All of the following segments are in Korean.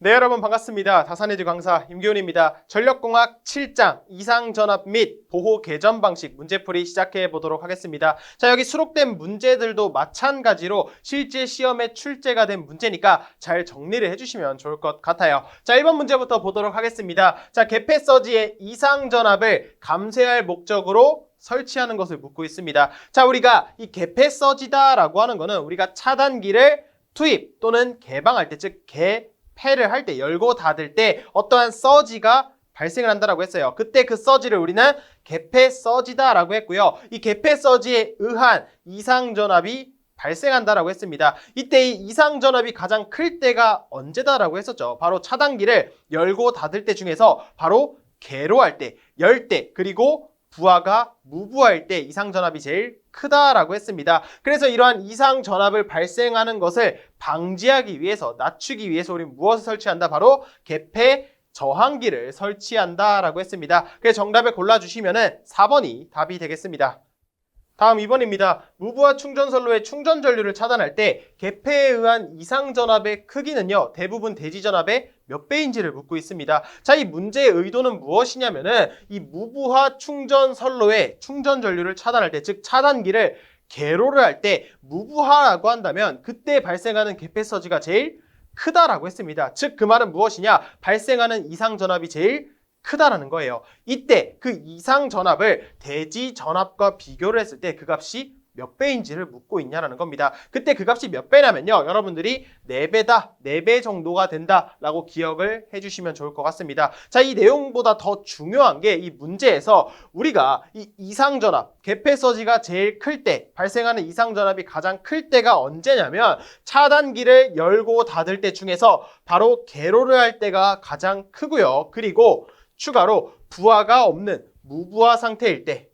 네, 여러분 반갑습니다. 다산에듀 강사 임기훈입니다. 전력공학 7장 이상전압 및 보호 개전 방식 문제풀이 시작해 보도록 하겠습니다. 자, 여기 수록된 문제들도 마찬가지로 실제 시험에 출제가 된 문제니까 잘 정리를 해주시면 좋을 것 같아요. 자, 1번 문제부터 보도록 하겠습니다. 자, 개폐서지의 이상전압을 감쇄할 목적으로 설치하는 것을 묻고 있습니다. 자, 우리가 이 개폐서지다라고 하는 거는 우리가 차단기를 투입 또는 개방할 때, 즉 개폐를 할 때, 열고 닫을 때 어떠한 서지가 발생을 한다라고 했어요. 그때 그 서지를 우리는 개폐 서지다라고 했고요. 이 개폐 서지에 의한 이상전압이 발생한다라고 했습니다. 이때 이 이상전압이 가장 클 때가 언제다라고 했었죠. 바로 차단기를 열고 닫을 때 중에서 바로 개로 할 때, 열 때, 그리고 부하가 무부하일 때 이상전압이 제일 크다라고 했습니다. 그래서 이러한 이상전압을 발생하는 것을 방지하기 위해서, 낮추기 위해서 우리는 무엇을 설치한다? 바로 개폐 저항기를 설치한다라고 했습니다. 그래서 정답을 골라주시면 4번이 답이 되겠습니다. 다음 2번입니다. 무부하 충전선로의 충전 전류를 차단할 때 개폐에 의한 이상전압의 크기는요, 대부분 대지전압의 몇 배인지를 묻고 있습니다. 자, 이 문제의 의도는 무엇이냐면은 이 무부하 충전선로의 충전 전류를 차단할 때, 즉 차단기를 개로를 할 때 무부하라고 한다면 그때 발생하는 개폐서지가 제일 크다라고 했습니다. 즉 그 말은 무엇이냐? 발생하는 이상전압이 제일 크다라는 거예요. 이때 그 이상 전압을 대지 전압과 비교를 했을 때 그 값이 몇 배인지를 묻고 있냐라는 겁니다. 그때 그 값이 몇 배냐면요, 여러분들이 4배다, 4배 정도가 된다라고 기억을 해주시면 좋을 것 같습니다. 자, 이 내용보다 더 중요한 게 이 문제에서 우리가 이 이상 전압, 개폐서지가 제일 클 때, 발생하는 이상 전압이 가장 클 때가 언제냐면 차단기를 열고 닫을 때 중에서 바로 개로를 할 때가 가장 크고요. 그리고 추가로 부하가 없는 무부하 상태일 때,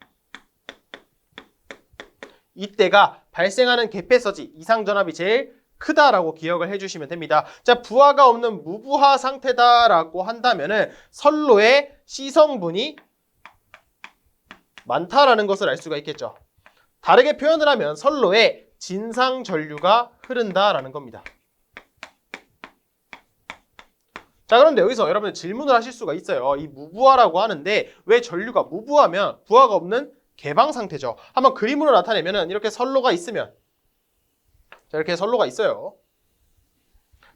이때가 발생하는 개폐서지 이상전압이 제일 크다라고 기억을 해주시면 됩니다. 자, 부하가 없는 무부하 상태다라고 한다면은 선로에 C성분이 많다라는 것을 알 수가 있겠죠. 다르게 표현을 하면 선로에 진상 전류가 흐른다라는 겁니다. 자, 그런데 여기서 여러분들 질문을 하실 수가 있어요. 이 무부하라고 하는데 왜 전류가 무부하면 부하가 없는 개방 상태죠. 한번 그림으로 나타내면은 이렇게 선로가 있으면, 자, 이렇게 선로가 있어요.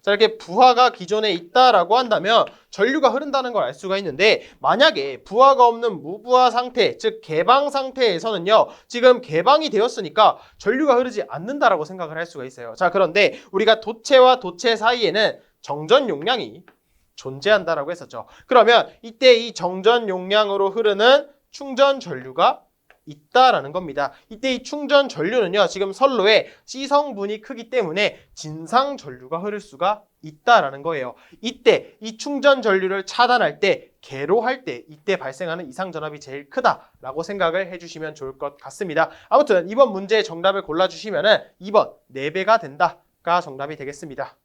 자, 이렇게 부하가 기존에 있다라고 한다면 전류가 흐른다는 걸 알 수가 있는데, 만약에 부하가 없는 무부하 상태, 즉 개방 상태에서는요, 지금 개방이 되었으니까 전류가 흐르지 않는다라고 생각을 할 수가 있어요. 자, 그런데 우리가 도체와 도체 사이에는 정전 용량이 존재한다라고 했었죠. 그러면 이때 이 정전 용량으로 흐르는 충전 전류가 있다라는 겁니다. 이때 이 충전 전류는요, 지금 선로에 C성분이 크기 때문에 진상 전류가 흐를 수가 있다라는 거예요. 이때 이 충전 전류를 차단할 때, 개로 할 때, 이때 발생하는 이상전압이 제일 크다라고 생각을 해주시면 좋을 것 같습니다. 아무튼 이번 문제의 정답을 골라주시면은 2번 4배가 된다가 정답이 되겠습니다.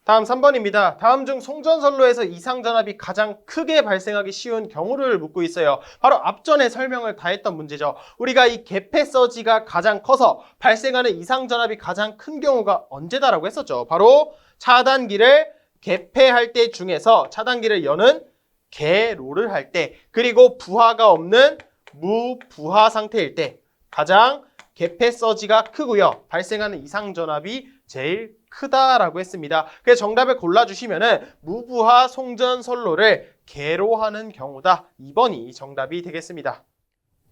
다음 3번입니다. 다음 중 송전선로에서 이상전압이 가장 크게 발생하기 쉬운 경우를 묻고 있어요. 바로 앞전에 설명을 다 했던 문제죠. 우리가 이 개폐서지가 가장 커서 발생하는 이상전압이 가장 큰 경우가 언제다라고 했었죠. 바로 차단기를 개폐할 때 중에서 차단기를 여는 개로를 할 때, 그리고 부하가 없는 무부하 상태일 때 가장 개폐서지가 크고요, 발생하는 이상전압이 제일 크다라고 했습니다. 그래서 정답을 골라주시면은 무부하 송전선로를 개로 하는 경우다. 2번이 정답이 되겠습니다.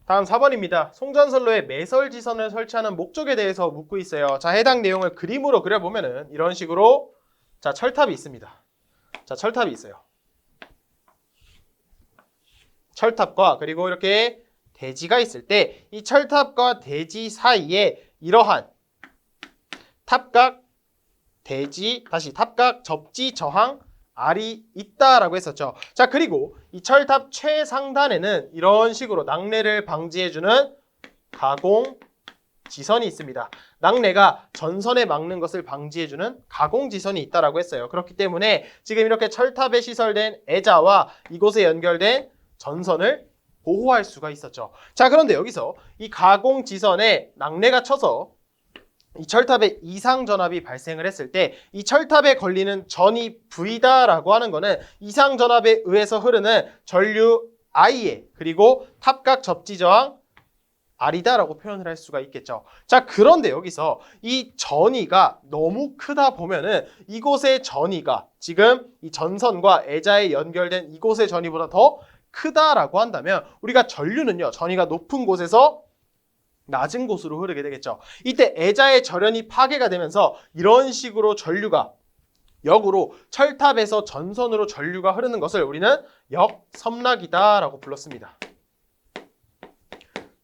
다음 4번입니다. 송전선로에 매설지선을 설치하는 목적에 대해서 묻고 있어요. 자, 해당 내용을 그림으로 그려보면은 이런 식으로, 자, 철탑이 있습니다. 자, 철탑이 있어요. 철탑과 그리고 이렇게 대지가 있을 때 이 철탑과 대지 사이에 이러한 탑각 대지, 다시 탑각 접지 저항 R이 있다라고 했었죠. 자, 그리고 이 철탑 최상단에는 이런 식으로 낙뢰를 방지해주는 가공 지선이 있습니다. 낙뢰가 전선에 막는 것을 방지해주는 가공 지선이 있다라고 했어요. 그렇기 때문에 지금 이렇게 철탑에 시설된 애자와 이곳에 연결된 전선을 보호할 수가 있었죠. 자, 그런데 여기서 이 가공 지선에 낙뢰가 쳐서 이 철탑에 이상전압이 발생을 했을 때 이 철탑에 걸리는 전이 V다라고 하는 거는 이상전압에 의해서 흐르는 전류 I에 그리고 탑각 접지저항 R이다라고 표현을 할 수가 있겠죠. 자, 그런데 여기서 이 전이가 너무 크다 보면은 이곳의 전이가 지금 이 전선과 애자에 연결된 이곳의 전이보다 더 크다라고 한다면 우리가 전류는요, 전이가 높은 곳에서 낮은 곳으로 흐르게 되겠죠. 이때 애자의 절연이 파괴가 되면서 이런 식으로 전류가 역으로 철탑에서 전선으로 전류가 흐르는 것을 우리는 역섬락이다라고 불렀습니다.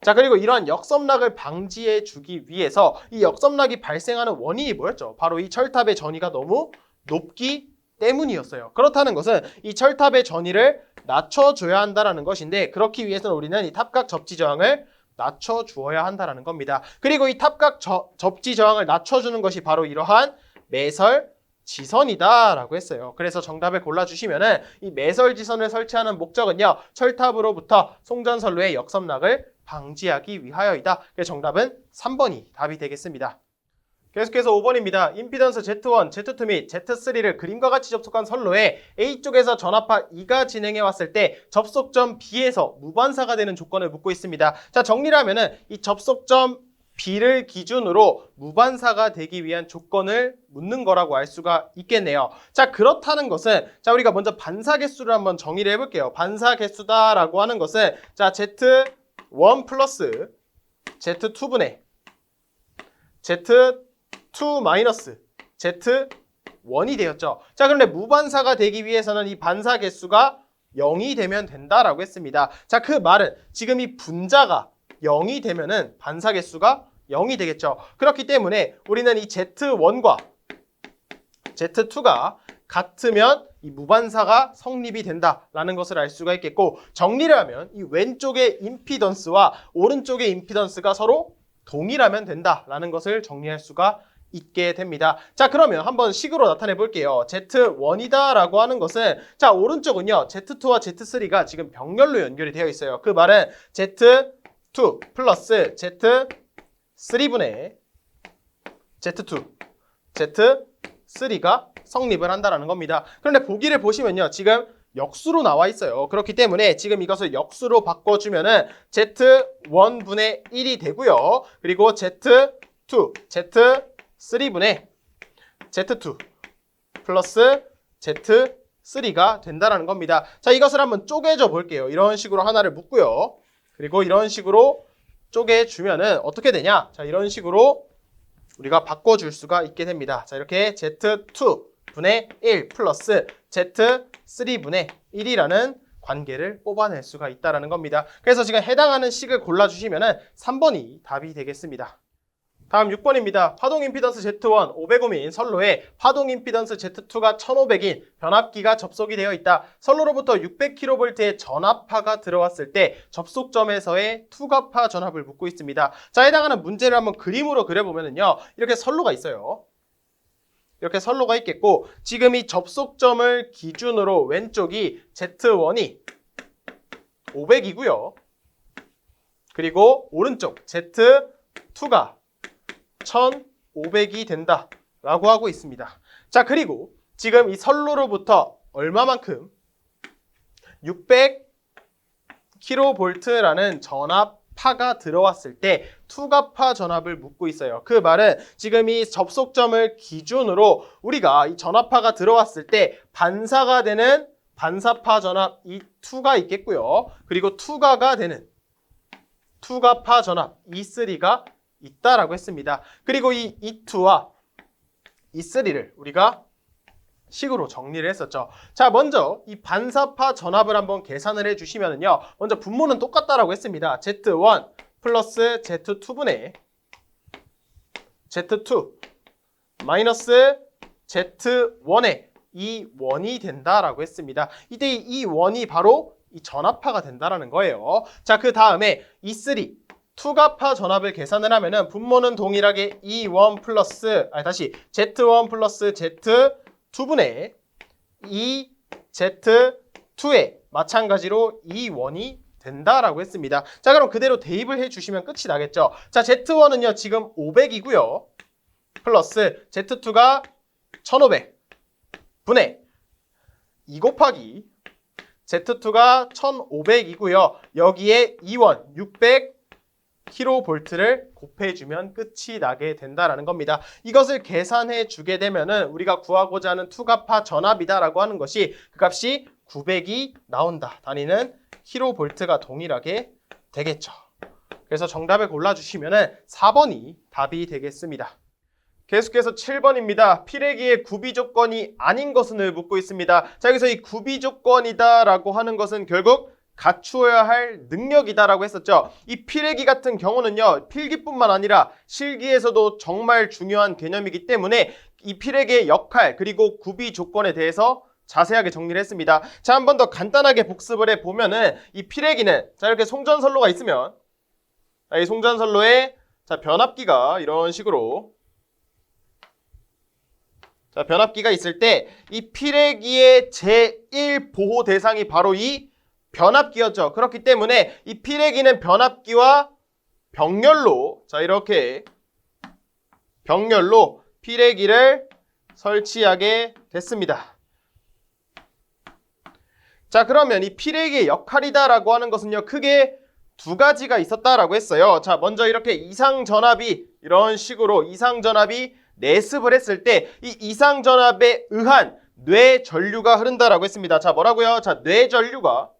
자, 그리고 이러한 역섬락을 방지해 주기 위해서 이 역섬락이 발생하는 원인이 뭐였죠? 바로 이 철탑의 전이가 너무 높기 때문이었어요. 그렇다는 것은 이 철탑의 전이를 낮춰줘야 한다는 것인데 그렇기 위해서는 우리는 이 탑각 접지 저항을 낮춰주어야 한다는 겁니다. 그리고 이 탑각 접지 저항을 낮춰주는 것이 바로 이러한 매설 지선이다라고 했어요. 그래서 정답을 골라주시면은 이 매설 지선을 설치하는 목적은요, 철탑으로부터 송전선로의 역섬락을 방지하기 위하여이다. 그래서 정답은 3번이 답이 되겠습니다. 계속해서 5번입니다. 임피던스 Z1, Z2 및 Z3를 그림과 같이 접속한 선로에 A쪽에서 전압파 2가 진행해 왔을 때 접속점 B에서 무반사가 되는 조건을 묻고 있습니다. 자, 정리를 하면은 이 접속점 B를 기준으로 무반사가 되기 위한 조건을 묻는 거라고 알 수가 있겠네요. 자, 그렇다는 것은 자, 우리가 먼저 반사 개수를 한번 정의를 해볼게요. 반사 개수다라고 하는 것은 자, Z1 플러스 Z2분의 Z2 마이너스 Z1이 되었죠. 자, 그런데 무반사가 되기 위해서는 이 반사 개수가 0이 되면 된다라고 했습니다. 자, 그 말은 지금 이 분자가 0이 되면은 반사 개수가 0이 되겠죠. 그렇기 때문에 우리는 이 Z1과 Z2가 같으면 이 무반사가 성립이 된다라는 것을 알 수가 있겠고, 정리를 하면 이 왼쪽의 임피던스와 오른쪽의 임피던스가 서로 동일하면 된다라는 것을 정리할 수가 있게 됩니다. 자, 그러면 한번 식으로 나타내 볼게요. Z1이다 라고 하는 것은 자, 오른쪽은요, Z2와 Z3가 지금 병렬로 연결이 되어 있어요. 그 말은 Z2 플러스 Z3분의 Z2 Z3가 성립을 한다는 겁니다. 그런데 보기를 보시면요, 지금 역수로 나와 있어요. 그렇기 때문에 지금 이것을 역수로 바꿔주면은 Z1분의 1이 되고요. 그리고 Z2, Z3분의 Z2 플러스 Z3가 된다는 겁니다. 자, 이것을 한번 쪼개줘 볼게요. 이런 식으로 하나를 묶고요. 그리고 이런 식으로 쪼개주면은 어떻게 되냐? 자, 이런 식으로 우리가 바꿔줄 수가 있게 됩니다. 자, 이렇게 Z2분의 1 플러스 Z3분의 1이라는 관계를 뽑아낼 수가 있다는 겁니다. 그래서 지금 해당하는 식을 골라주시면 3번이 답이 되겠습니다. 다음 6번입니다. 파동 임피던스 Z1 500옴인 선로에 파동 임피던스 Z2가 1500인 변압기가 접속이 되어 있다. 선로로부터 600kV의 전압파가 들어왔을 때 접속점에서의 투과파 전압을 묻고 있습니다. 자, 해당하는 문제를 한번 그림으로 그려보면요, 이렇게 선로가 있어요. 이렇게 선로가 있겠고, 지금 이 접속점을 기준으로 왼쪽이 Z1이 500이고요. 그리고 오른쪽 Z2가 1500이 된다라고 하고 있습니다. 자, 그리고 지금 이 선로로부터 얼마만큼 600kV라는 전압파가 들어왔을 때 투과파 전압을 묻고 있어요. 그 말은 지금 이 접속점을 기준으로 우리가 이 전압파가 들어왔을 때 반사가 되는 반사파 전압 이 2가 있겠고요. 그리고 투과가 되는 투과파 전압 E3가 있다라고 했습니다. 그리고 이 E2와 E3를 우리가 식으로 정리를 했었죠. 자, 먼저 이 반사파 전압을 한번 계산을 해주시면요, 먼저 분모는 똑같다라고 했습니다. Z1 플러스 Z2분의 Z2 마이너스 Z1의 이 원이 된다라고 했습니다. 이때 이 원이 바로 이 전압파가 된다라는 거예요. 자, 그 다음에 E3 투과파 전압을 계산을 하면은 분모는 동일하게 E1 플러스 Z1 플러스 Z2분의 이 Z2에 마찬가지로 E1이 된다라고 했습니다. 자, 그럼 그대로 대입을 해주시면 끝이 나겠죠. 자, Z1은요 지금 500이고요. 플러스 Z2가 1500 분의 2 곱하기 Z2가 1500이고요. 여기에 2원 600kV를 곱해주면 끝이 나게 된다라는 겁니다. 이것을 계산해 주게 되면은 우리가 구하고자 하는 투가파 전압이다라고 하는 것이 그 값이 900이 나온다. 단위는 kV가 동일하게 되겠죠. 그래서 정답을 골라주시면은 4번이 답이 되겠습니다. 계속해서 7번입니다. 피레기의 구비 조건이 아닌 것은을 묻고 있습니다. 자, 여기서 이 구비 조건이다 라고 하는 것은 결국 갖추어야 할 능력이다라고 했었죠. 이 피레기 같은 경우는요, 필기뿐만 아니라 실기에서도 정말 중요한 개념이기 때문에 이 피레기의 역할 그리고 구비 조건에 대해서 자세하게 정리를 했습니다. 자, 한 번 더 간단하게 복습을 해보면은 이 피레기는 자, 이렇게 송전선로가 있으면 자, 이 송전선로에 자, 변압기가 이런 식으로 자, 변압기가 있을 때 이 피레기의 제1 보호 대상이 바로 이 변압기였죠. 그렇기 때문에 이 피레기는 변압기와 병렬로 자, 이렇게 병렬로 피레기를 설치하게 됐습니다. 자, 그러면 이 피레기의 역할이다라고 하는 것은요, 크게 두 가지가 있었다라고 했어요. 자, 먼저 이렇게 이상전압이 이런 식으로 이상전압이 내습을 했을 때 이 이상전압에 의한 뇌전류가 흐른다라고 했습니다. 자, 뭐라고요? 자, 뇌전류가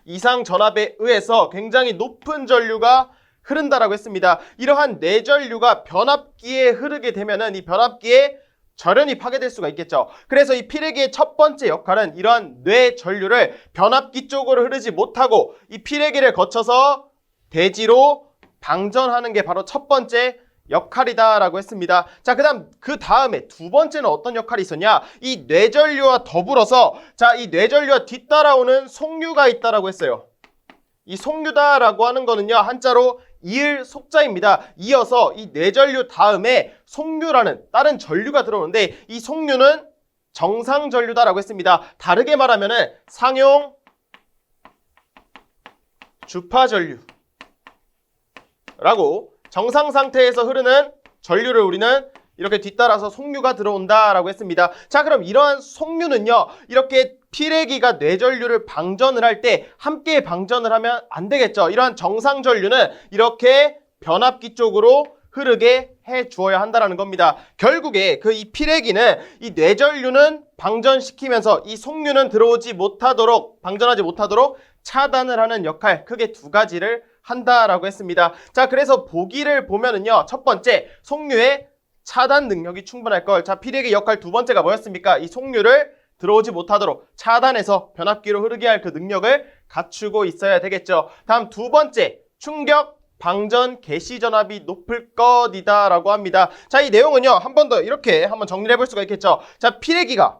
이상전압에 의해서 굉장히 높은 전류가 흐른다라고 했습니다. 이러한 뇌전류가 변압기에 흐르게 되면은 이 변압기에 절연이 파괴될 수가 있겠죠. 그래서 이 피레기의 첫 번째 역할은 이러한 뇌전류를 변압기 쪽으로 흐르지 못하고 이 피레기를 거쳐서 대지로 방전하는 게 바로 첫 번째 역할이다라고 했습니다. 자, 그 다음에 두 번째는 어떤 역할이 있었냐? 이 뇌전류와 더불어서 자, 이 뇌전류와 뒤따라오는 속류가 있다라고 했어요. 이 속류다라고 하는 거는요, 한자로 이을 속자입니다. 이어서 이 뇌전류 다음에 속류라는 다른 전류가 들어오는데 이 속류는 정상전류다라고 했습니다. 다르게 말하면은 상용 주파전류라고 정상 상태에서 흐르는 전류를 우리는 이렇게 뒤따라서 속류가 들어온다라고 했습니다. 자, 그럼 이러한 속류는요, 이렇게 피레기가 뇌전류를 방전을 할 때 함께 방전을 하면 안 되겠죠. 이러한 정상 전류는 이렇게 변압기 쪽으로 흐르게 해 주어야 한다라는 겁니다. 결국에 이 피레기는 이 뇌전류는 방전시키면서 이 속류는 들어오지 못하도록 방전하지 못하도록 차단을 하는 역할, 크게 두 가지를 한다라고 했습니다. 자, 그래서 보기를 보면은요, 첫 번째 속류의 차단 능력이 충분할 걸. 자, 피레기 역할 두 번째가 뭐였습니까? 이 속류를 들어오지 못하도록 차단해서 변압기로 흐르게 할 그 능력을 갖추고 있어야 되겠죠. 다음 두 번째, 충격 방전 개시 전압이 높을 것이다 라고 합니다. 자, 이 내용은요, 한 번 더 이렇게 한번 정리해 볼 수가 있겠죠. 자, 피레기가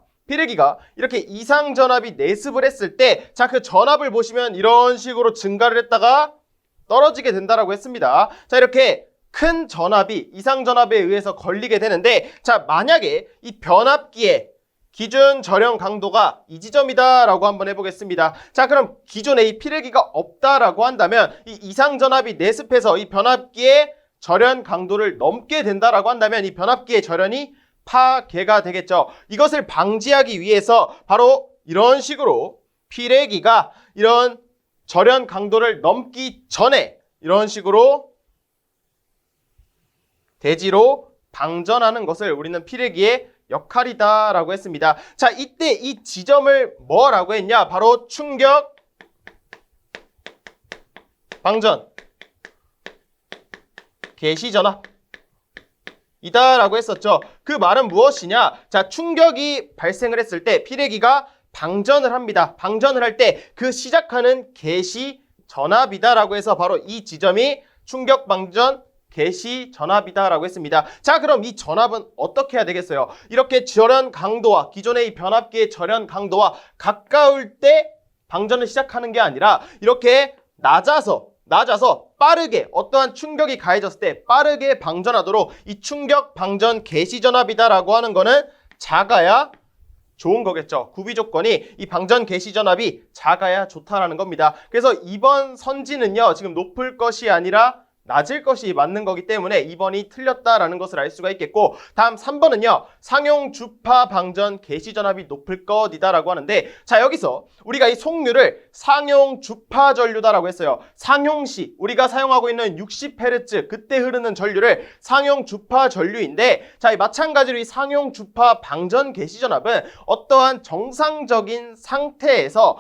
이렇게 이상 전압이 내습을 했을 때 자, 그 전압을 보시면 이런 식으로 증가를 했다가 떨어지게 된다라고 했습니다. 자, 이렇게 큰 전압이 이상 전압에 의해서 걸리게 되는데 자, 만약에 이 변압기의 기준 절연 강도가 이 지점이다라고 한번 해보겠습니다. 자, 그럼 기존에 이 피레기가 없다라고 한다면 이 이상 전압이 내습해서 이 변압기의 절연 강도를 넘게 된다라고 한다면 이 변압기의 절연이 파괴가 되겠죠. 이것을 방지하기 위해서 바로 이런 식으로 피레기가 이런 절연 강도를 넘기 전에 이런 식으로 대지로 방전하는 것을 우리는 피레기의 역할이다라고 했습니다. 자, 이때 이 지점을 뭐라고 했냐? 바로 충격 방전 개시 전압 이다라고 했었죠. 그 말은 무엇이냐? 자, 충격이 발생을 했을 때 피레기가 방전을 합니다. 방전을 할 때 그 시작하는 개시 전압이다라고 해서 바로 이 지점이 충격 방전 개시 전압이다라고 했습니다. 자, 그럼 이 전압은 어떻게 해야 되겠어요? 이렇게 절연 강도와 기존의 이 변압기의 절연 강도와 가까울 때 방전을 시작하는 게 아니라 이렇게 낮아서 빠르게 어떠한 충격이 가해졌을 때 빠르게 방전하도록 이 충격 방전 개시 전압이다라고 하는 거는 작아야 좋은 거겠죠. 구비 조건이 이 방전 개시 전압이 작아야 좋다라는 겁니다. 그래서 이번 선지는요, 지금 높을 것이 아니라 낮을 것이 맞는 거기 때문에 2번이 틀렸다라는 것을 알 수가 있겠고, 다음 3번은요. 상용 주파 방전 개시 전압이 높을 것이다라고 하는데, 자 여기서 우리가 이 속류를 상용 주파 전류다라고 했어요. 상용시 우리가 사용하고 있는 60Hz 그때 흐르는 전류를 상용 주파 전류인데, 자 마찬가지로 이 상용 주파 방전 개시 전압은 어떠한 정상적인 상태에서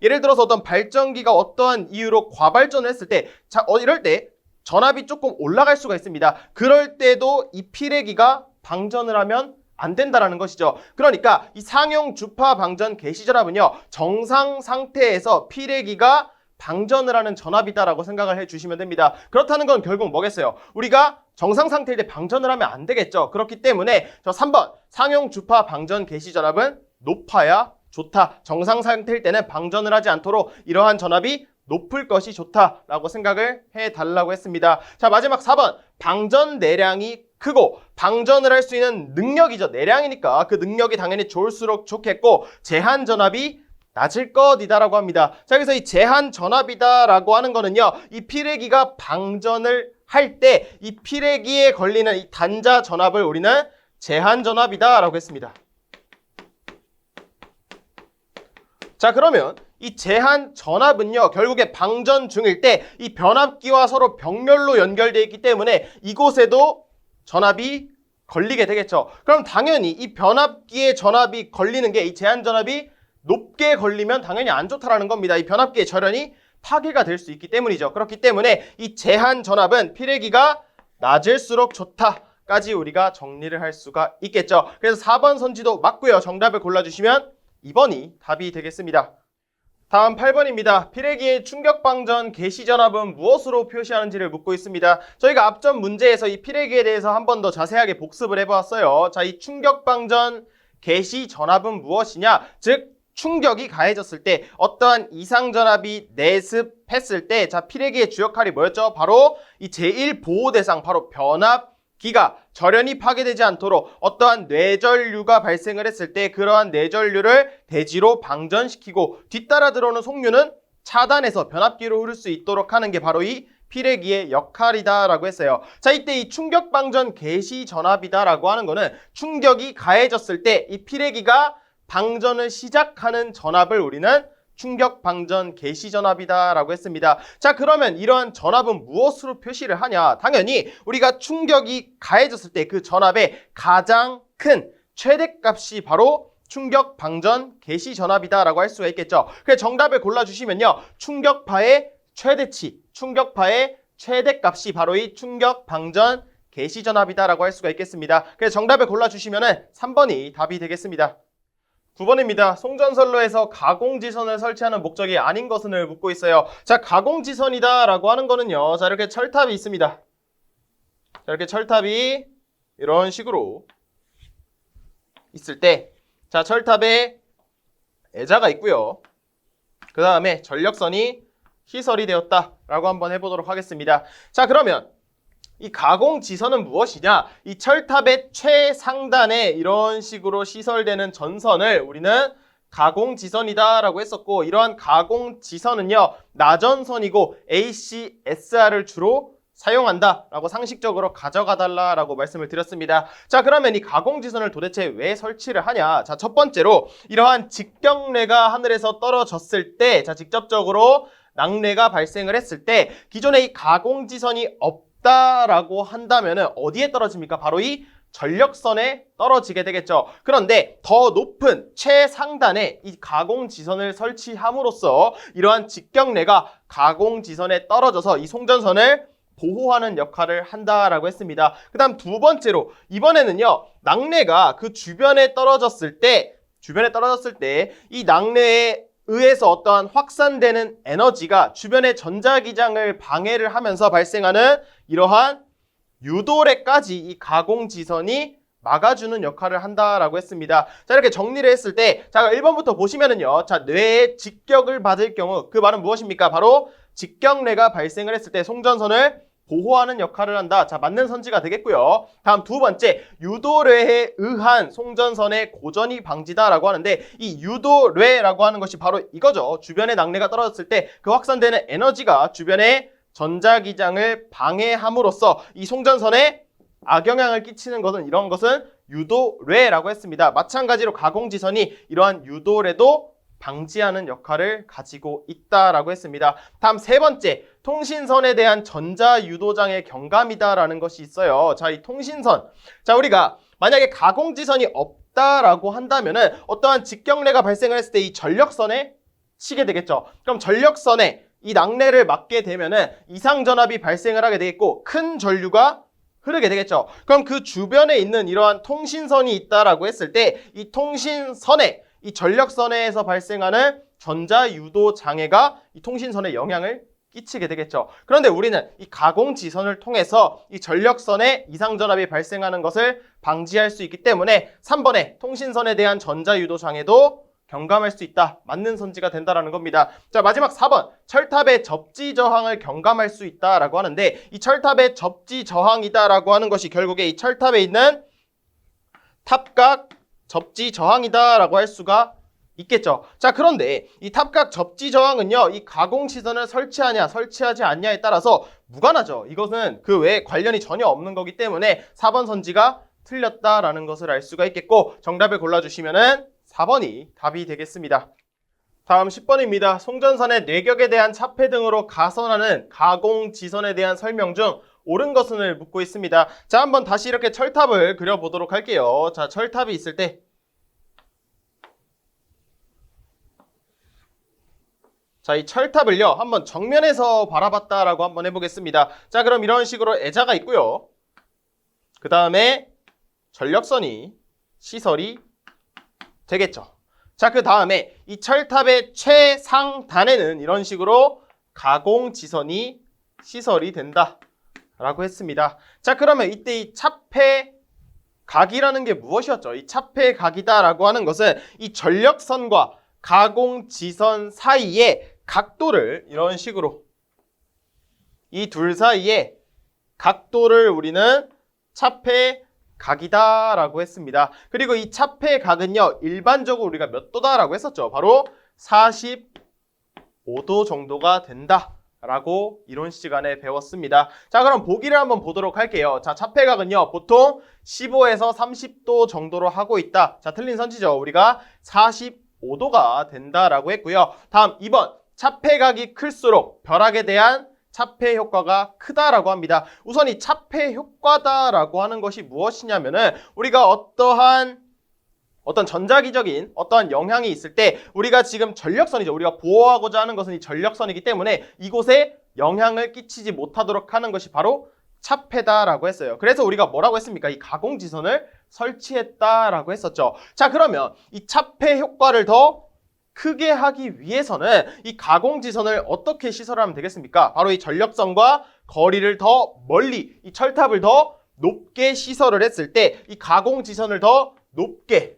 예를 들어서 어떤 발전기가 어떠한 이유로 과발전을 했을 때, 자 이럴 때 전압이 조금 올라갈 수가 있습니다. 그럴 때도 이 피레기가 방전을 하면 안 된다라는 것이죠. 그러니까 이 상용 주파 방전 개시 전압은요, 정상 상태에서 피레기가 방전을 하는 전압이다라고 생각을 해주시면 됩니다. 그렇다는 건 결국 뭐겠어요? 우리가 정상 상태일 때 방전을 하면 안 되겠죠. 그렇기 때문에 저 3번 상용 주파 방전 개시 전압은 높아야 좋다. 정상 상태일 때는 방전을 하지 않도록 이러한 전압이 높을 것이 좋다라고 생각을 해달라고 했습니다. 자 마지막 4번 방전 내량이 크고 방전을 할 수 있는 능력이죠. 내량이니까 그 능력이 당연히 좋을수록 좋겠고 제한 전압이 낮을 것이다라고 합니다. 자 그래서 이 제한 전압이다라고 하는 거는요, 이 피레기가 방전을 할 때 이 피레기에 걸리는 이 단자 전압을 우리는 제한 전압이다라고 했습니다. 자 그러면 이 제한 전압은요, 결국에 방전 중일 때 이 변압기와 서로 병렬로 연결되어 있기 때문에 이곳에도 전압이 걸리게 되겠죠. 그럼 당연히 이 변압기의 전압이 걸리는 게, 이 제한 전압이 높게 걸리면 당연히 안 좋다라는 겁니다. 이 변압기의 절연이 파괴가 될 수 있기 때문이죠. 그렇기 때문에 이 제한 전압은 피레기가 낮을수록 좋다까지 우리가 정리를 할 수가 있겠죠. 그래서 4번 선지도 맞고요. 정답을 골라주시면 2번이 답이 되겠습니다. 다음 8번입니다. 피레기의 충격방전 개시전압은 무엇으로 표시하는지를 묻고 있습니다. 저희가 앞전 문제에서 이 피레기에 대해서 한 번 더 자세하게 복습을 해보았어요. 자, 이 충격방전 개시전압은 무엇이냐? 즉 충격이 가해졌을 때 어떠한 이상전압이 내습했을 때, 자 피레기의 주 역할이 뭐였죠? 바로 이 제1보호대상, 바로 변압기가 절연이 파괴되지 않도록 어떠한 뇌전류가 발생을 했을 때 그러한 뇌전류를 대지로 방전시키고 뒤따라 들어오는 속류는 차단해서 변압기로 흐를 수 있도록 하는 게 바로 이 피레기의 역할이다라고 했어요. 자 이때 이 충격방전 개시전압이다라고 하는 거는 충격이 가해졌을 때 이 피레기가 방전을 시작하는 전압을 우리는 충격방전 개시전압이다라고 했습니다. 자 그러면 이러한 전압은 무엇으로 표시를 하냐? 당연히 우리가 충격이 가해졌을 때 그 전압의 가장 큰 최대값이 바로 충격방전 개시전압이다라고 할 수가 있겠죠. 그래서 정답을 골라주시면요, 충격파의 최대치, 충격파의 최대값이 바로 이 충격방전 개시전압이다라고 할 수가 있겠습니다. 그래서 정답을 골라주시면 3번이 답이 되겠습니다. 9번입니다. 송전선로에서 가공지선을 설치하는 목적이 아닌 것은을 묻고 있어요. 자, 가공지선이다 라고 하는 거는요, 자 이렇게 철탑이 있습니다. 자, 이렇게 철탑이 이런 식으로 있을 때, 자 철탑에 애자가 있고요. 그 다음에 전력선이 시설이 되었다라고 한번 해보도록 하겠습니다. 자 그러면 이 가공지선은 무엇이냐? 이 철탑의 최상단에 이런 식으로 시설되는 전선을 우리는 가공지선이다라고 했었고, 이러한 가공지선은요 나전선이고 ACSR을 주로 사용한다라고 상식적으로 가져가달라라고 말씀을 드렸습니다. 자 그러면 이 가공지선을 도대체 왜 설치를 하냐? 자 첫 번째로 이러한 직경례가 하늘에서 떨어졌을 때, 자 직접적으로 낙뢰가 발생을 했을 때 기존에 이 가공지선이 라고 한다면은 어디에 떨어집니까? 바로 이 전력선에 떨어지게 되겠죠. 그런데 더 높은 최상단에 이 가공지선을 설치함으로써 이러한 직경례가 가공지선에 떨어져서 이 송전선을 보호하는 역할을 한다라고 했습니다. 그 다음 두 번째로 이번에는요, 낙뢰가 그 주변에 떨어졌을 때 이 낙뢰에 의해서 어떠한 확산되는 에너지가 주변의 전자기장을 방해를 하면서 발생하는 이러한 유도래까지 이 가공지선이 막아주는 역할을 한다라고 했습니다. 자 이렇게 정리를 했을 때, 자 1번부터 보시면은요, 자 뇌에 직격을 받을 경우 그 말은 무엇입니까? 바로 직경례가 발생을 했을 때 송전선을 보호하는 역할을 한다. 자 맞는 선지가 되겠고요. 다음 두 번째, 유도뢰에 의한 송전선의 고전이 방지다라고 하는데, 이 유도뢰라고 하는 것이 바로 이거죠. 주변에 낙뢰가 떨어졌을 때 그 확산되는 에너지가 주변에 전자기장을 방해함으로써 이 송전선에 악영향을 끼치는 것은 이런 것은 유도례라고 했습니다. 마찬가지로 가공지선이 이러한 유도례도 방지하는 역할을 가지고 있다라고 했습니다. 다음 세 번째, 통신선에 대한 전자유도장애 경감이다라는 것이 있어요. 자, 이 통신선. 자, 우리가 만약에 가공지선이 없다라고 한다면은 어떠한 직경례가 발생을 했을 때 이 전력선에 치게 되겠죠. 그럼 전력선에 이 낙뢰를 맞게 되면은 이상전압이 발생을 하게 되겠고 큰 전류가 흐르게 되겠죠. 그럼 그 주변에 있는 이러한 통신선이 있다라고 했을 때 이 통신선에 이 전력선에서 발생하는 전자유도 장애가 이 통신선에 영향을 끼치게 되겠죠. 그런데 우리는 이 가공지선을 통해서 이 전력선에 이상전압이 발생하는 것을 방지할 수 있기 때문에 3번에 통신선에 대한 전자유도 장애도 경감할 수 있다. 맞는 선지가 된다라는 겁니다. 자, 마지막 4번. 철탑의 접지 저항을 경감할 수 있다라고 하는데 이 철탑의 접지 저항이다라고 하는 것이 결국에 이 철탑에 있는 탑각 접지 저항이다라고 할 수가 있겠죠. 자, 그런데 이 탑각 접지 저항은요, 이 가공지선을 설치하냐 설치하지 않냐에 따라서 무관하죠. 이것은 그 외에 관련이 전혀 없는 거기 때문에 4번 선지가 틀렸다라는 것을 알 수가 있겠고 정답을 골라주시면은 4번이 답이 되겠습니다. 다음 10번입니다. 송전선의 뇌격에 대한 차폐 등으로 가선하는 가공지선에 대한 설명 중 옳은 것은을 묻고 있습니다. 자, 한번 다시 이렇게 철탑을 그려보도록 할게요. 자, 철탑이 있을 때 자, 이 철탑을요, 한번 정면에서 바라봤다라고 한번 해보겠습니다. 자, 그럼 이런 식으로 애자가 있고요. 그 다음에 전력선이 시설이 되겠죠. 자, 그 다음에 이 철탑의 최상단에는 이런 식으로 가공지선이 시설이 된다 라고 했습니다. 자, 그러면 이때 이 차폐각이라는 게 무엇이었죠? 이 차폐각이다 라고 하는 것은 이 전력선과 가공지선 사이의 각도를 이런 식으로 이 둘 사이의 각도를 우리는 차폐각이다 라고 했습니다. 그리고 이 차폐각은요, 일반적으로 우리가 몇 도다라고 했었죠? 바로 45도 정도가 된다 라고 이론 시간에 배웠습니다. 자, 그럼 보기를 한번 보도록 할게요. 자, 차폐각은요, 보통 15에서 30도 정도로 하고 있다. 자, 틀린 선지죠. 우리가 45도가 된다라고 했고요. 다음 2번, 차폐각이 클수록 벼락에 대한 차폐 효과가 크다라고 합니다. 우선 이 차폐 효과다라고 하는 것이 무엇이냐면은 우리가 어떤 전자기적인 어떠한 영향이 있을 때 우리가 지금 전력선이죠. 우리가 보호하고자 하는 것은 이 전력선이기 때문에 이곳에 영향을 끼치지 못하도록 하는 것이 바로 차폐다라고 했어요. 그래서 우리가 뭐라고 했습니까? 이 가공지선을 설치했다라고 했었죠. 자, 그러면 이 차폐 효과를 더 크게 하기 위해서는 이 가공지선을 어떻게 시설하면 되겠습니까? 바로 이 전력선과 거리를 더 멀리, 이 철탑을 더 높게 시설을 했을 때, 이 가공지선을 더 높게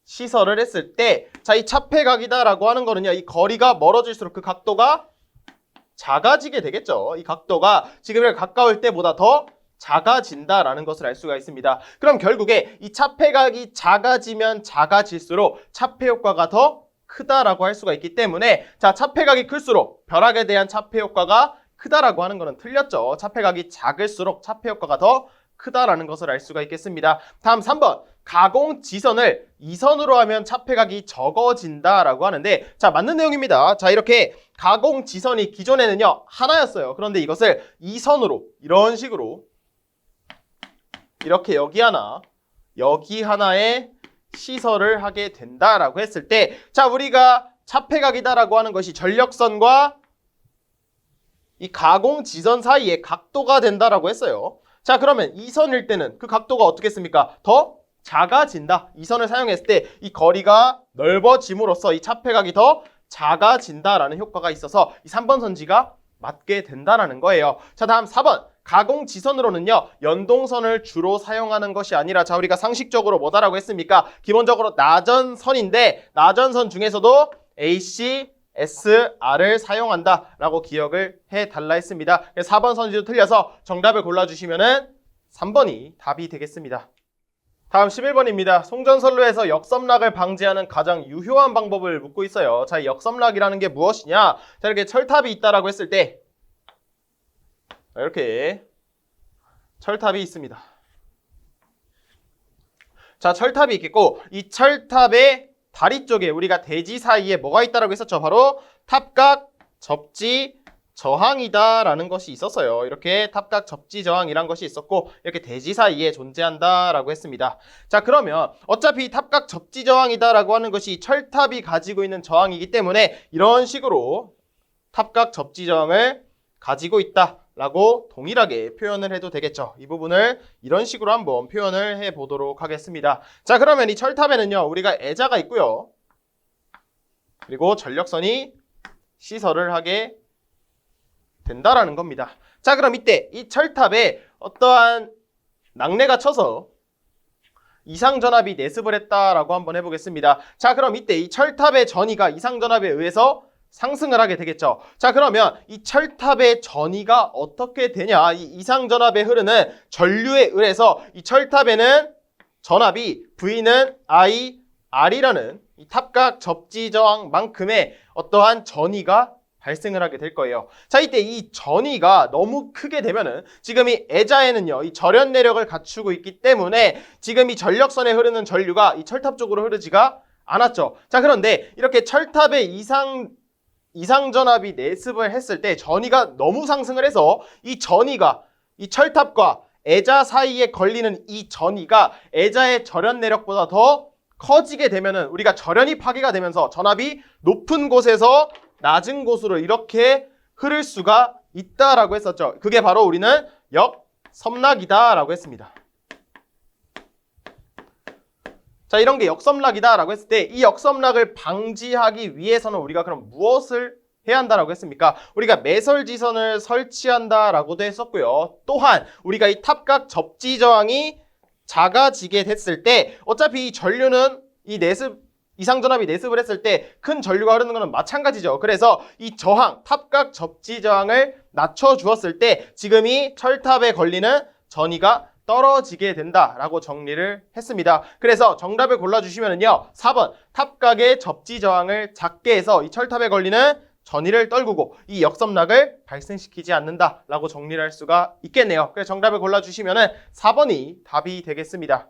시설을 했을 때, 자, 이 차폐각이다라고 하는 거는요, 이 거리가 멀어질수록 그 각도가 작아지게 되겠죠. 이 각도가 지금에 가까울 때보다 더 작아진다라는 것을 알 수가 있습니다. 그럼 결국에 이 차폐각이 작아지면 작아질수록 차폐 효과가 더 크다라고 할 수가 있기 때문에 자, 차폐각이 클수록 벼락에 대한 차폐 효과가 크다라고 하는 거는 틀렸죠. 차폐각이 작을수록 차폐 효과가 더 크다라는 것을 알 수가 있겠습니다. 다음 3번, 가공지선을 2선으로 하면 차폐각이 적어진다라고 하는데 자, 맞는 내용입니다. 자, 이렇게 가공지선이 기존에는요 하나였어요. 그런데 이것을 2선으로 이런 식으로 이렇게 여기 하나 여기 하나에 시설을 하게 된다라고 했을 때 자, 우리가 차폐각이다라고 하는 것이 전력선과 이 가공지선 사이의 각도가 된다라고 했어요. 자, 그러면 2선일 때는 그 각도가 어떻겠습니까? 더 작아진다. 2선을 사용했을 때 이 거리가 넓어짐으로써 이 차폐각이 더 작아진다라는 효과가 있어서 이 3번 선지가 맞게 된다라는 거예요. 자, 다음 4번. 가공지선으로는요, 연동선을 주로 사용하는 것이 아니라 자, 우리가 상식적으로 뭐다라고 했습니까? 기본적으로 나전선인데 나전선 중에서도 AC, SR을 사용한다라고 기억을 해달라 했습니다. 4번 선지도 틀려서 정답을 골라주시면은 3번이 답이 되겠습니다. 다음 11번입니다. 송전선로에서 역섬락을 방지하는 가장 유효한 방법을 묻고 있어요. 자, 역섬락이라는 게 무엇이냐? 자, 이렇게 철탑이 있다라고 했을 때 이렇게 철탑이 있습니다. 자, 철탑이 있겠고 이 철탑의 다리 쪽에 우리가 대지 사이에 뭐가 있다라고 했었죠? 바로 탑각 접지 저항이다라는 것이 있었어요. 이렇게 탑각 접지 저항이란 것이 있었고 이렇게 대지 사이에 존재한다라고 했습니다. 자, 그러면 어차피 탑각 접지 저항이다라고 하는 것이 철탑이 가지고 있는 저항이기 때문에 이런 식으로 탑각 접지 저항을 가지고 있다라고 동일하게 표현을 해도 되겠죠. 이 부분을 이런 식으로 한번 표현을 해보도록 하겠습니다. 자, 그러면 이 철탑에는요 우리가 애자가 있고요. 그리고 전력선이 시설을 하게 된다라는 겁니다. 자, 그럼 이때 이 철탑에 어떠한 낙뢰가 쳐서 이상전압이 내습을 했다라고 한번 해보겠습니다. 자, 그럼 이때 이 철탑의 전위가 이상전압에 의해서 상승을 하게 되겠죠. 자, 그러면 이 철탑의 전위가 어떻게 되냐? 이 이상전압에 흐르는 전류에 의해서 이 철탑에는 전압이 V는 I, R이라는 이 탑각 접지 저항만큼의 어떠한 전위가 발생을 하게 될 거예요. 자, 이때 이 전위가 너무 크게 되면은 지금 이 애자에는요 이 절연 내력을 갖추고 있기 때문에 지금 이 전력선에 흐르는 전류가 이 철탑 쪽으로 흐르지가 않았죠. 자, 그런데 이렇게 철탑의 이상전압이 내습을 했을 때 전위가 너무 상승을 해서 이 전위가 이 철탑과 애자 사이에 걸리는 이 전위가 애자의 절연 내력보다 더 커지게 되면은 우리가 절연이 파괴가 되면서 전압이 높은 곳에서 낮은 곳으로 이렇게 흐를 수가 있다라고 했었죠. 그게 바로 우리는 역섬락이다라고 했습니다. 자, 이런 게 역섬락이다라고 했을 때 이 역섬락을 방지하기 위해서는 우리가 그럼 무엇을 해야 한다라고 했습니까? 우리가 매설지선을 설치한다라고도 했었고요. 또한 우리가 이 탑각 접지 저항이 작아지게 됐을 때 어차피 이 전류는 이 이상전압이 내습을 했을 때 큰 전류가 흐르는 것은 마찬가지죠. 그래서 이 저항, 탑각 접지 저항을 낮춰주었을 때 지금 이 철탑에 걸리는 전위가 떨어지게 된다라고 정리를 했습니다. 그래서 정답을 골라주시면은요 4번 탑각의 접지 저항을 작게 해서 이 철탑에 걸리는 전위를 떨구고 이 역섬락을 발생시키지 않는다라고 정리를 할 수가 있겠네요. 그래서 정답을 골라주시면은 4번이 답이 되겠습니다.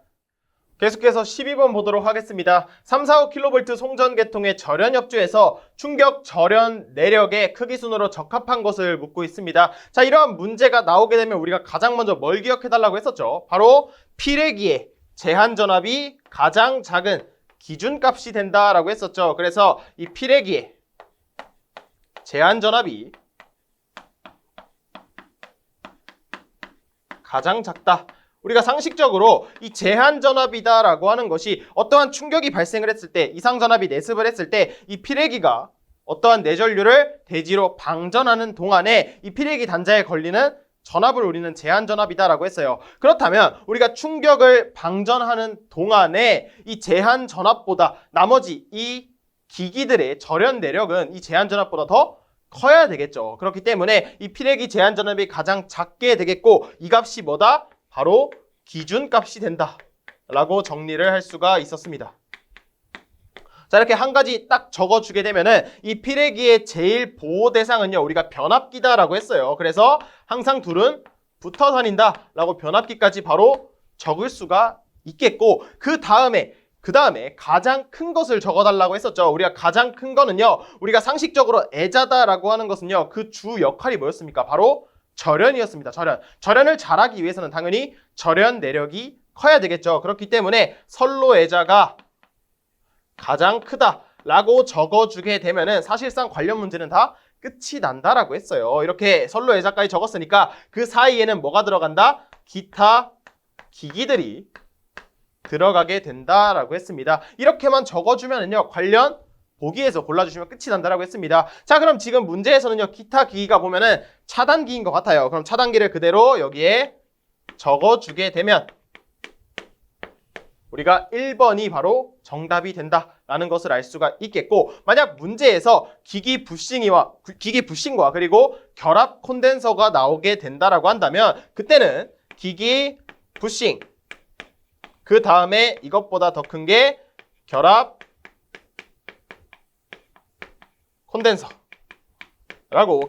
계속해서 12번 보도록 하겠습니다. 345kV 송전계통의 절연 협조에서 충격 절연 내력의 크기 순으로 적합한 것을 묻고 있습니다. 자, 이러한 문제가 나오게 되면 우리가 가장 먼저 뭘 기억해달라고 했었죠? 바로 피레기의 제한 전압이 가장 작은 기준값이 된다라고 했었죠. 그래서 이 피레기의 제한 전압이 가장 작다. 우리가 상식적으로 이 제한 전압이다라고 하는 것이 어떠한 충격이 발생을 했을 때 이상 전압이 내습을 했을 때 이 피레기가 어떠한 내전류를 대지로 방전하는 동안에 이 피레기 단자에 걸리는 전압을 우리는 제한 전압이다라고 했어요. 그렇다면 우리가 충격을 방전하는 동안에 이 제한 전압보다 나머지 이 기기들의 절연 내력은 이 제한 전압보다 더 커야 되겠죠. 그렇기 때문에 이 피레기 제한 전압이 가장 작게 되겠고 이 값이 뭐다? 바로 기준값이 된다라고 정리를 할 수가 있었습니다. 자, 이렇게 한 가지 딱 적어주게 되면은 이 피레기의 제일 보호 대상은요 우리가 변압기다라고 했어요. 그래서 항상 둘은 붙어 다닌다라고 변압기까지 바로 적을 수가 있겠고 그 다음에 가장 큰 것을 적어달라고 했었죠. 우리가 가장 큰 거는요 우리가 상식적으로 애자다라고 하는 것은요 그 주 역할이 뭐였습니까? 바로 절연이었습니다. 절연을 잘하기 위해서는 당연히 절연 내력이 커야 되겠죠. 그렇기 때문에 선로 애자가 가장 크다라고 적어주게 되면은 사실상 관련 문제는 다 끝이 난다라고 했어요. 이렇게 선로 애자까지 적었으니까 그 사이에는 뭐가 들어간다? 기타 기기들이 들어가게 된다라고 했습니다. 이렇게만 적어주면은요 관련 보기에서 골라주시면 끝이 난다라고 했습니다. 자, 그럼 지금 문제에서는요 기타 기기가 보면은 차단기인 것 같아요. 그럼 차단기를 그대로 여기에 적어주게 되면 우리가 1번이 바로 정답이 된다라는 것을 알 수가 있겠고 만약 문제에서 기기 부싱과 그리고 결합 콘덴서가 나오게 된다라고 한다면 그때는 기기 부싱 그 다음에 이것보다 더 큰 게 결합 콘덴서라고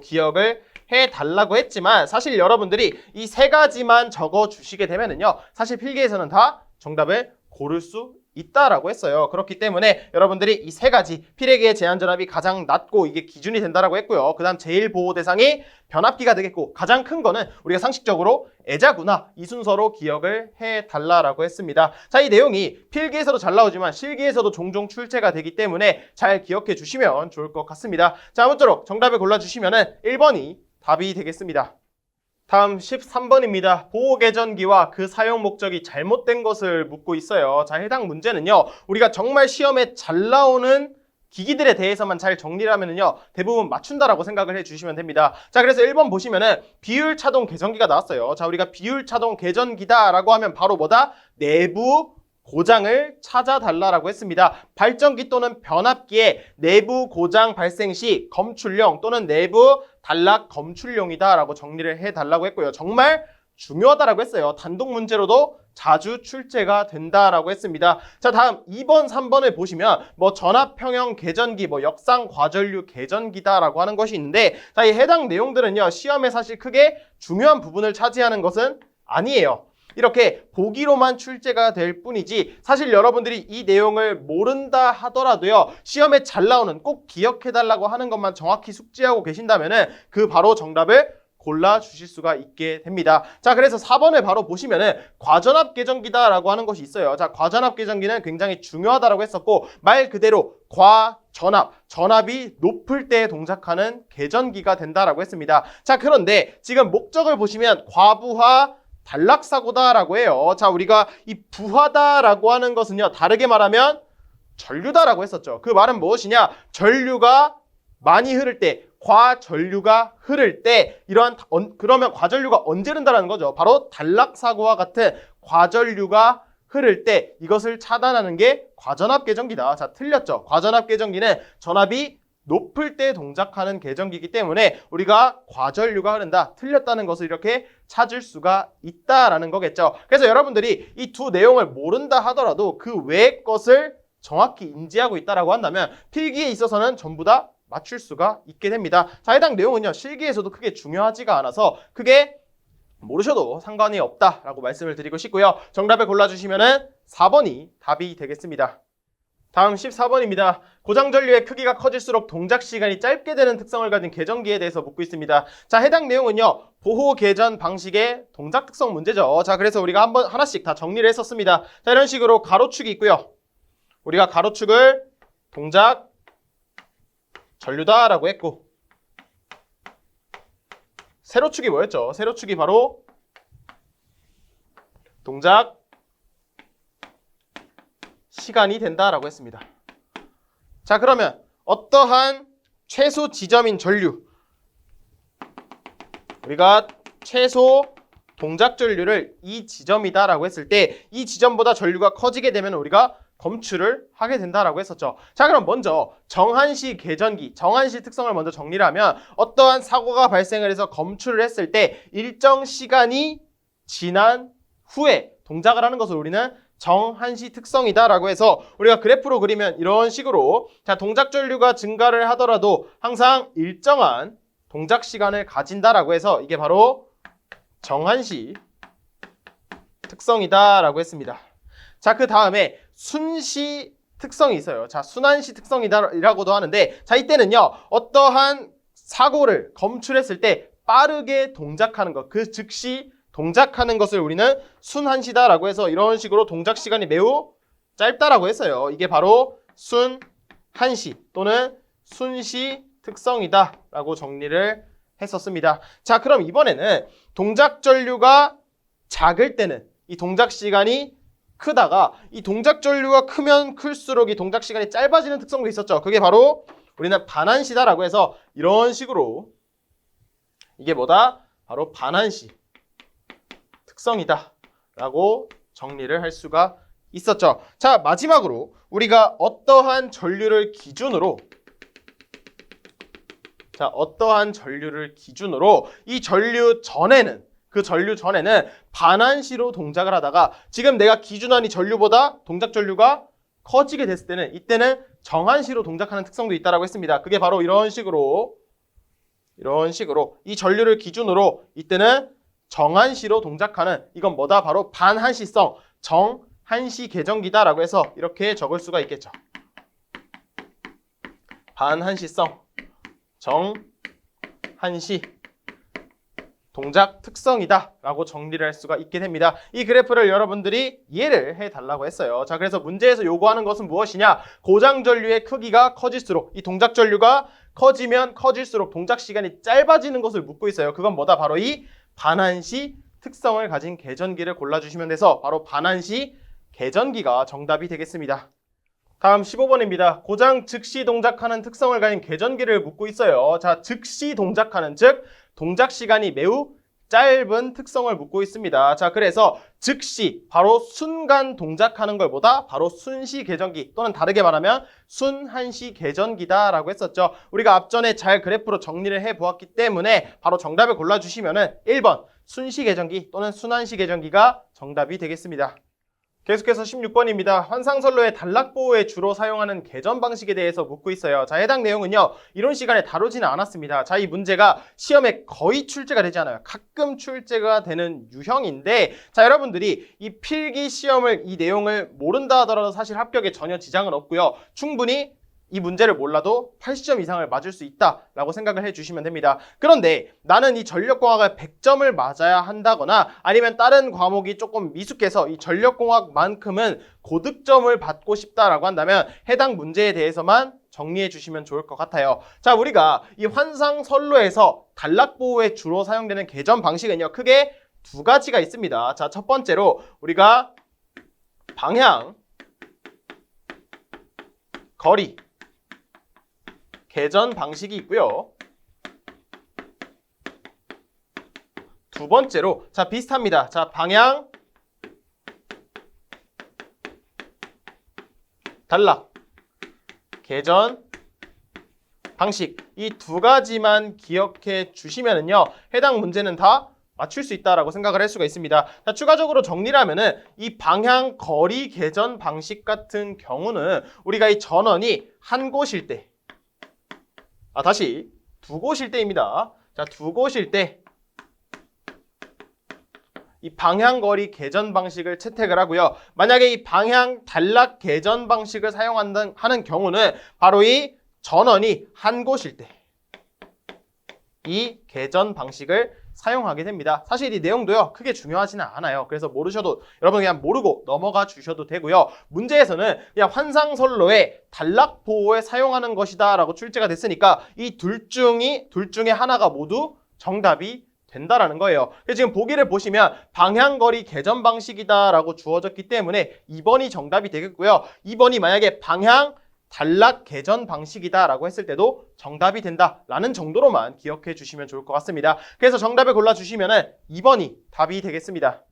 기억을 해달라고 했지만 사실 여러분들이 이 세 가지만 적어주시게 되면은요. 사실 필기에서는 다 정답을 고를 수 있다라고 했어요. 그렇기 때문에 여러분들이 이 세 가지 필기의 제한 전압이 가장 낮고 이게 기준이 된다라고 했고요. 그 다음 제일 보호 대상이 변압기가 되겠고 가장 큰 거는 우리가 상식적으로 애자구나 이 순서로 기억을 해달라라고 했습니다. 자, 이 내용이 필기에서도 잘 나오지만 실기에서도 종종 출제가 되기 때문에 잘 기억해 주시면 좋을 것 같습니다. 자, 아무쪼록 정답을 골라주시면은 1번이 답이 되겠습니다. 다음 13번입니다. 보호개전기와 그 사용 목적이 잘못된 것을 묻고 있어요. 자, 해당 문제는요. 우리가 정말 시험에 잘 나오는 기기들에 대해서만 잘 정리를 하면은요. 대부분 맞춘다라고 생각을 해주시면 됩니다. 자, 그래서 1번 보시면은 비율 차동 개전기가 나왔어요. 자, 우리가 비율 차동 개전기다라고 하면 바로 뭐다? 내부 고장을 찾아달라라고 했습니다. 발전기 또는 변압기의 내부 고장 발생 시 검출용 또는 내부 단락 검출용이다라고 정리를 해달라고 했고요. 정말 중요하다라고 했어요. 단독 문제로도 자주 출제가 된다라고 했습니다. 자, 다음 2번, 3번을 보시면 뭐 전압평형 개전기, 뭐 역상 과전류 개전기다라고 하는 것이 있는데 자, 이 해당 내용들은요. 시험에 사실 크게 중요한 부분을 차지하는 것은 아니에요. 이렇게 보기로만 출제가 될 뿐이지 사실 여러분들이 이 내용을 모른다 하더라도요. 시험에 잘 나오는 꼭 기억해달라고 하는 것만 정확히 숙지하고 계신다면은 그 바로 정답을 골라주실 수가 있게 됩니다. 자, 그래서 4번을 바로 보시면은 과전압 개전기다라고 하는 것이 있어요. 자, 과전압 개전기는 굉장히 중요하다라고 했었고 말 그대로 과전압, 전압이 높을 때 동작하는 개전기가 된다라고 했습니다. 자, 그런데 지금 목적을 보시면 과부하 단락사고다라고 해요. 자, 우리가 이 부하다라고 하는 것은요. 다르게 말하면 전류다라고 했었죠. 그 말은 무엇이냐? 전류가 많이 흐를 때, 과전류가 흐를 때 그러면 과전류가 언제 흐른다라는 거죠. 바로 단락사고와 같은 과전류가 흐를 때 이것을 차단하는 게 과전압 개전기다. 자, 틀렸죠. 과전압 개전기는 전압이 높을 때 동작하는 개전기이기 때문에 우리가 과전류가 흐른다, 틀렸다는 것을 이렇게 찾을 수가 있다라는 거겠죠. 그래서 여러분들이 이 두 내용을 모른다 하더라도 그 외의 것을 정확히 인지하고 있다라고 한다면 필기에 있어서는 전부 다 맞출 수가 있게 됩니다. 자, 해당 내용은요. 실기에서도 크게 중요하지가 않아서 크게 모르셔도 상관이 없다라고 말씀을 드리고 싶고요. 정답을 골라주시면은 4번이 답이 되겠습니다. 다음 14번입니다. 고장전류의 크기가 커질수록 동작 시간이 짧게 되는 특성을 가진 개전기에 대해서 묻고 있습니다. 자, 해당 내용은요. 보호 개전 방식의 동작 특성 문제죠. 자, 그래서 우리가 하나씩 다 정리를 했었습니다. 자, 이런 식으로 가로축이 있고요. 우리가 가로축을 동작 전류다라고 했고 세로축이 뭐였죠? 세로축이 바로 동작 시간이 된다라고 했습니다. 자, 그러면 어떠한 최소 지점인 전류, 우리가 최소 동작 전류를 이 지점이다라고 했을 때 이 지점보다 전류가 커지게 되면 우리가 검출을 하게 된다라고 했었죠. 자, 그럼 먼저 정한시 개전기, 정한시 특성을 먼저 정리를 하면 어떠한 사고가 발생을 해서 검출을 했을 때 일정 시간이 지난 후에 동작을 하는 것을 우리는 정한시 특성이다라고 해서 우리가 그래프로 그리면 이런 식으로 자, 동작 전류가 증가를 하더라도 항상 일정한 동작 시간을 가진다라고 해서 이게 바로 정한시 특성이다라고 했습니다. 자, 그 다음에 순시 특성이 있어요. 자, 순한시 특성이라고도 하는데 자, 이때는요. 어떠한 사고를 검출했을 때 빠르게 동작하는 것, 그 즉시 동작하는 것을 우리는 순한시다라고 해서 이런 식으로 동작 시간이 매우 짧다라고 했어요. 이게 바로 순한시 또는 순시 특성이다라고 정리를 했었습니다. 자, 그럼 이번에는 동작 전류가 작을 때는 이 동작 시간이 크다가 이 동작 전류가 크면 클수록 이 동작 시간이 짧아지는 특성도 있었죠. 그게 바로 우리는 반한시다라고 해서 이런 식으로 이게 뭐다? 바로 반한시 특성이다 라고 정리를 할 수가 있었죠. 자, 마지막으로 우리가 어떠한 전류를 기준으로 이 전류 전에는 그 전류 전에는 반한시로 동작을 하다가 지금 내가 기준한 이 전류보다 동작 전류가 커지게 됐을 때는 이때는 정한시로 동작하는 특성도 있다라고 했습니다. 그게 바로 이런 식으로 이런 식으로 이 전류를 기준으로 이때는 정한시로 동작하는 이건 뭐다? 바로 반한시성 정한시 계전기다라고 해서 이렇게 적을 수가 있겠죠. 반한시성 정한시 동작 특성이다 라고 정리를 할 수가 있게 됩니다. 이 그래프를 여러분들이 이해를 해달라고 했어요. 자, 그래서 문제에서 요구하는 것은 무엇이냐? 고장 전류의 크기가 커질수록 이 동작 전류가 커지면 커질수록 동작 시간이 짧아지는 것을 묻고 있어요. 그건 뭐다? 바로 이 반한시 특성을 가진 계전기를 골라주시면 돼서 바로 반한시 계전기가 정답이 되겠습니다. 다음 15번입니다. 고장 즉시 동작하는 특성을 가진 계전기를 묻고 있어요. 자, 즉시 동작하는 즉 동작 시간이 매우 짧은 특성을 묻고 있습니다. 자, 그래서 즉시 바로 순간 동작하는 걸보다 바로 순시 계전기 또는 다르게 말하면 순한시 계전기다라고 했었죠. 우리가 앞전에 잘 그래프로 정리를 해보았기 때문에 바로 정답을 골라주시면은 1번 순시 계전기 또는 순한시 계전기가 정답이 되겠습니다. 계속해서 16번입니다. 환상선로의 단락보호에 주로 사용하는 계전 방식에 대해서 묻고 있어요. 자, 해당 내용은요. 이론 시간에 다루지는 않았습니다. 자, 이 문제가 시험에 거의 출제가 되지 않아요. 가끔 출제가 되는 유형인데 자, 여러분들이 이 필기 시험을 이 내용을 모른다 하더라도 사실 합격에 전혀 지장은 없고요. 충분히 이 문제를 몰라도 80점 이상을 맞을 수 있다라고 생각을 해주시면 됩니다. 그런데 나는 이 전력공학을 100점을 맞아야 한다거나 아니면 다른 과목이 조금 미숙해서 이 전력공학만큼은 고득점을 받고 싶다라고 한다면 해당 문제에 대해서만 정리해 주시면 좋을 것 같아요. 자, 우리가 이 환상선로에서 단락보호에 주로 사용되는 계전 방식은요. 크게 두 가지가 있습니다. 자, 첫 번째로 우리가 방향, 거리 계전 방식이 있고요. 두 번째로 자 비슷합니다. 자 방향, 단락, 계전 방식 이 두 가지만 기억해 주시면은요 해당 문제는 다 맞출 수 있다라고 생각을 할 수가 있습니다. 자, 추가적으로 정리를 하면은 이 방향, 거리 계전 방식 같은 경우는 우리가 이 전원이 한 곳일 때 다시 두 곳일 때입니다. 자, 두 곳일 때 이 방향, 거리 계전 방식을 채택을 하고요. 만약에 이 방향, 단락 계전 방식을 사용하는 경우는 바로 이 전원이 한 곳일 때 이 계전 방식을 사용하게 됩니다. 사실 이 내용도요 크게 중요하지는 않아요. 그래서 모르셔도 여러분 그냥 모르고 넘어가 주셔도 되고요. 문제에서는 그냥 환상선로의 단락 보호에 사용하는 것이다 라고 출제가 됐으니까 이 둘 중에 하나가 모두 정답이 된다라는 거예요. 그래서 지금 보기를 보시면 방향, 거리 계전 방식이다 라고 주어졌기 때문에 2번이 정답이 되겠고요. 2번이 만약에 방향, 단락 계전 방식이다 라고 했을 때도 정답이 된다 라는 정도로만 기억해 주시면 좋을 것 같습니다. 그래서 정답을 골라주시면 2번이 답이 되겠습니다.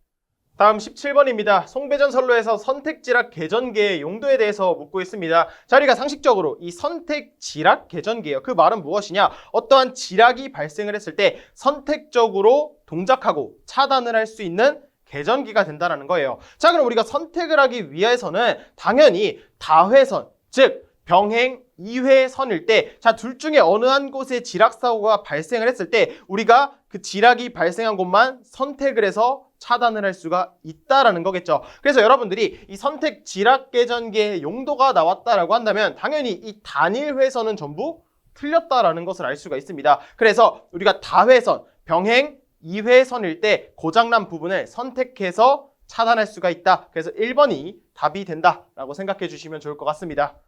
다음 17번입니다. 송배전 선로에서 선택지락 계전기의 용도에 대해서 묻고 있습니다. 자, 우리가 상식적으로 이 선택지락 계전기예요. 그 말은 무엇이냐? 어떠한 지락이 발생을 했을 때 선택적으로 동작하고 차단을 할 수 있는 계전기가 된다는 거예요. 자, 그럼 우리가 선택을 하기 위해서는 당연히 다회선, 즉 병행 2회선일 때, 자, 둘 중에 어느 한 곳에 지락사고가 발생을 했을 때 우리가 그 지락이 발생한 곳만 선택을 해서 차단을 할 수가 있다라는 거겠죠. 그래서 여러분들이 이 선택 지락 계전기의 용도가 나왔다라고 한다면 당연히 이 단일 회선은 전부 틀렸다라는 것을 알 수가 있습니다. 그래서 우리가 다회선, 병행 2회선일 때 고장난 부분을 선택해서 차단할 수가 있다. 그래서 1번이 답이 된다라고 생각해 주시면 좋을 것 같습니다.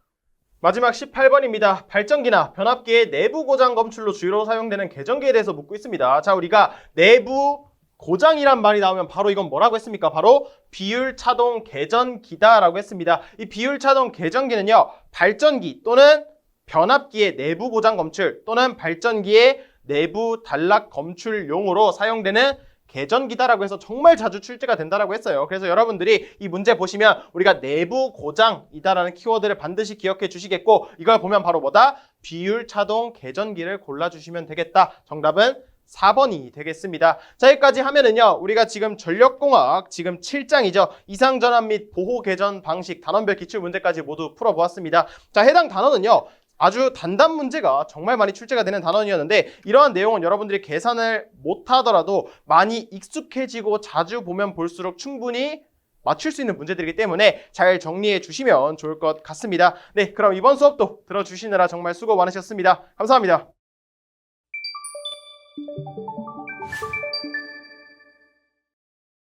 마지막 18번입니다. 발전기나 변압기의 내부 고장 검출로 주로 사용되는 계전기에 대해서 묻고 있습니다. 자, 우리가 내부 고장이란 말이 나오면 바로 이건 뭐라고 했습니까? 바로 비율차동 계전기다라고 했습니다. 이 비율차동 계전기는요, 발전기 또는 변압기의 내부 고장 검출 또는 발전기의 내부 단락 검출용으로 사용되는 계전기다라고 해서 정말 자주 출제가 된다라고 했어요. 그래서 여러분들이 이 문제 보시면 우리가 내부 고장이다라는 키워드를 반드시 기억해 주시겠고 이걸 보면 바로 뭐다? 비율차동 계전기를 골라주시면 되겠다. 정답은 4번이 되겠습니다. 자, 여기까지 하면은요 우리가 지금 전력공학 지금 7장이죠. 이상전압 및 보호 계전 방식 단원별 기출문제까지 모두 풀어보았습니다. 자, 해당 단원은요 아주 단답 문제가 정말 많이 출제가 되는 단원이었는데 이러한 내용은 여러분들이 계산을 못하더라도 많이 익숙해지고 자주 보면 볼수록 충분히 맞출 수 있는 문제들이기 때문에 잘 정리해 주시면 좋을 것 같습니다. 네, 그럼 이번 수업도 들어주시느라 정말 수고 많으셨습니다. 감사합니다.